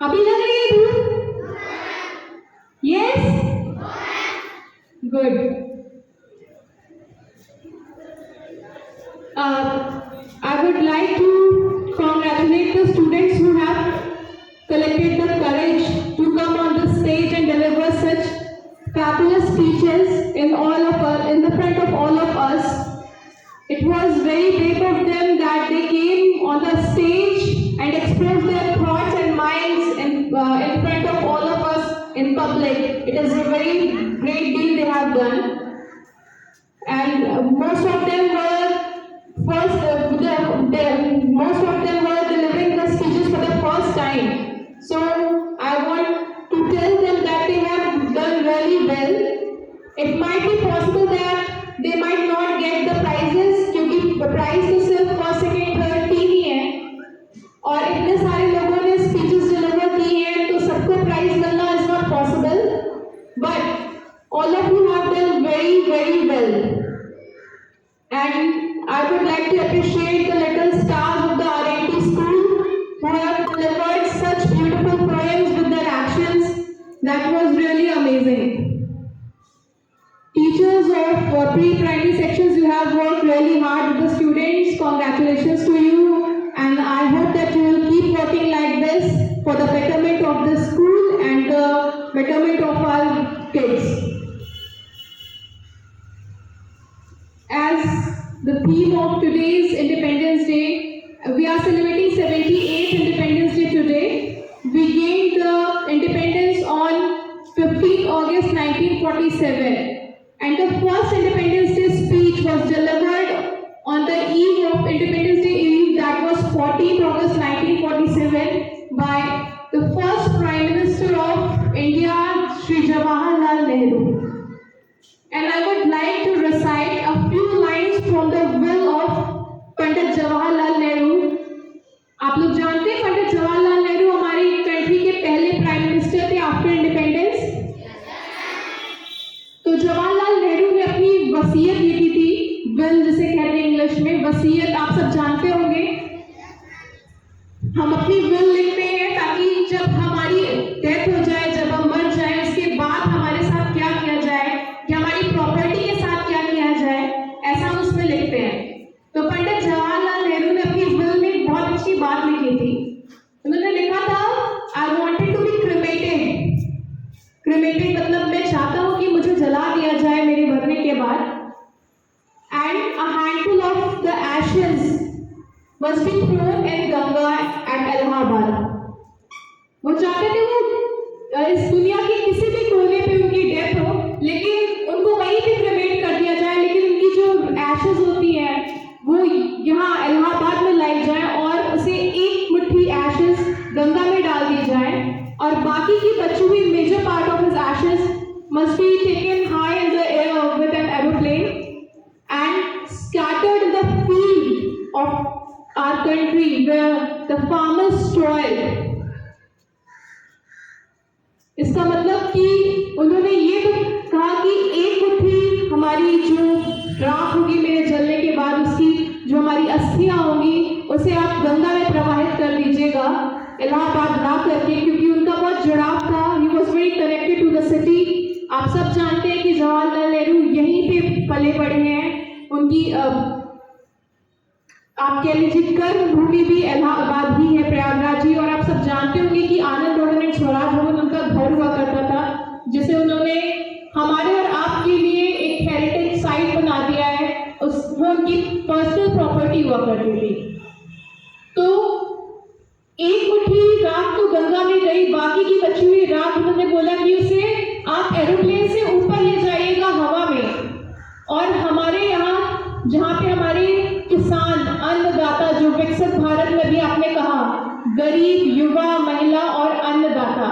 अभी लग रही है धूप? Yes, good. I would like to congratulate the students who have collected the courage to come on the stage and deliver such fabulous speeches in the front of all of us. It was very brave of them that they came on the stage and expressed their thoughts and minds in front of all of us in public. It is a very great deal they have done. And most of them were delivering the speeches for the first time. So I want to tell them that they have done really well. It might be possible that they might not get the prizes क्योंकि prize तो सिर्फ first second third तीन ही है और इतने सारे लोगों ने स्पीचेस डिलीवर की हैं तो सबको प्राइज मिलना is not possible. But all of you have done very very well. And I would like to appreciate the little stars of the RNT school who have delivered such beautiful poems with their actions. That was really amazing. Teachers of pre-primary sections, you have worked really hard with the students. Congratulations to you, and I hope that you will keep working like this for the betterment of the school and the betterment of our kids. As the theme of today's Independence Day, we are celebrating 78th Independence Day today. We gained the independence on 15th August 1947, and the first Independence Day speech was delivered on the eve of Independence Day eve, that was 14th August 1947, by the first Prime Minister of India, Shri Jawaharlal Nehru. And I would like to recite a few lines from the will of Pandit Jawaharlal Nehru. आप लोग जानते हैं पंडित जवाहरलाल नेहरू हमारी country के पहले prime minister थे after independence. तो जवाहरलाल नेहरू ने अपनी वसीयत लिखी थी, विल जिसे कहते हैं इंग्लिश में, वसीयत आप सब जानते होंगे. हम अपनी विल लिखते हैं ताकि जब हमारी डेथ हो जाए, जब हम मर जाए, उसके बाद हमारे साथ क्या किया जाए, कि हमारी प्रॉपर्टी के साथ क्या किया जाए, ऐसा हम उसमें लिखते हैं. तो पंडित जवाहरलाल नेहरू ने अपनी विल में बहुत अच्छी बात लिखी थी. उन्होंने लिखा था, I wanted to be cremated. Cremated मतलब मैं चाहता हूं कि मुझे जला दिया जाए मेरे मरने के बाद. And a handful of the ashes must be thrown in Ganga at Allahabad. वो चाहते थे वो इस दुनिया के किसी भी कोने पे उनकी डेथ हो, लेकिन उनको वहीं पे क्रिमेट कर दिया जाए, लेकिन उनकी जो एशेस होती है वो यहाँ इलाहाबाद में लाई जाए और उसे एक मुट्ठी एशेस गंगा में डाल दी जाए और बाकी की बची हुई major part of his ashes must be taken high in the air with an aeroplane and scattered in the field of our country where the farmers toil. इसका मतलब कि उन्होंने ये तो कहा कि एक मुट्ठी हमारी जो राख होगी मेरे जलने के बाद, उसकी जो हमारी अस्थियां होंगी उसे आप गंगा में प्रवाहित कर दीजिएगा, इलाहाबाद ना करके, क्योंकि उनका बहुत जुड़ाव था. He was very connected to the city. आप सब जानते हैं कि जवाहरलाल नेहरू यहीं पे पले बड़े हैं. उनकी आप कह लीजिए कर्म भूमि भी इलाहाबाद ही है, प्रयागराज ही. और आप सब जानते होंगे कि आनंद ऑर्डिनेंस स्वराज भवन उनका घर हुआ करता था, जिसे उन्होंने हमारे और आपके लिए एक हेरिटेज साइट बना दिया है. वो उनकी पर्सनल प्रॉपर्टी हुआ करती थी. तो एक मुट्ठी राख तो गंगा में गई, बाकी की बची हुई राख उन्होंने बोला कि उसे आप एरोप्लेन से ऊपर ले जाइएगा हवा में, और हमारे यहाँ जहाँ पे हमारे किसान अन्नदाता, जो विकसित भारत में भी आपने कहा गरीब, युवा, महिला और अन्नदाता,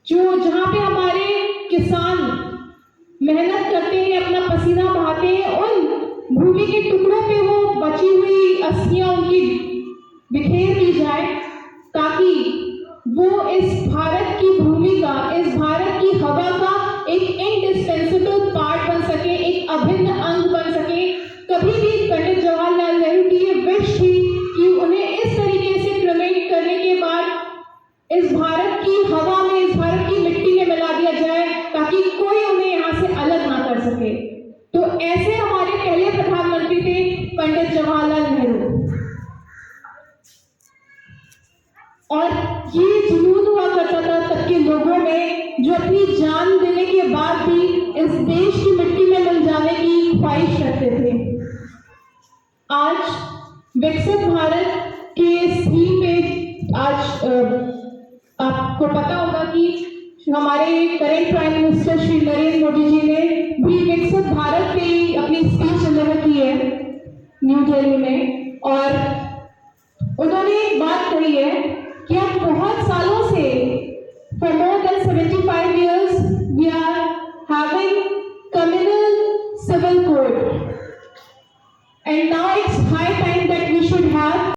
जो जहाँ पे हमारे किसान मेहनत करते हैं, अपना पसीना बहाते हैं, उन भूमि के टुकड़ों पे वो बची हुई अस्थियां उनकी बिखेर दी जाए, ताकि वो इस भारत की भूमि का, इस भारत की हवा का एक इंडिस्पेंसेबल पार्ट बन सके, एक अभिन्न अंग बन सके. कभी भी पंडित जवाहरलाल नेहरू की ये विश थी कि उन्हें इस तरीके से क्रिमेट करने के बाद इस भारत की हवा में, इस भारत की मिट्टी में मिला दिया जाए ताकि कोई उन्हें यहाँ से अलग ना कर सके। तो ऐसे हमारे पहले प्रधानमंत्री थे पंडित जवाहरलाल नेहरू। और ये जुनून हुआ करता था तब के लोगों में, जो अपनी जान देने के बाद भी इस देश की मिट्टी में मिल जाने की ख्वाहिश करते थे। आज विकसित भारत के इस थीम पे आज आपको पता होगा कि हमारे current prime minister Shri Narendra Modi ji ने भी विकसित भारत पे अपनी स्पीच डिलीवर की है न्यू दिल्ली में। और उन्होंने एक बात कही है कि अब बहुत सालों से, for more than 75 years, we are having communal civil code, and now it's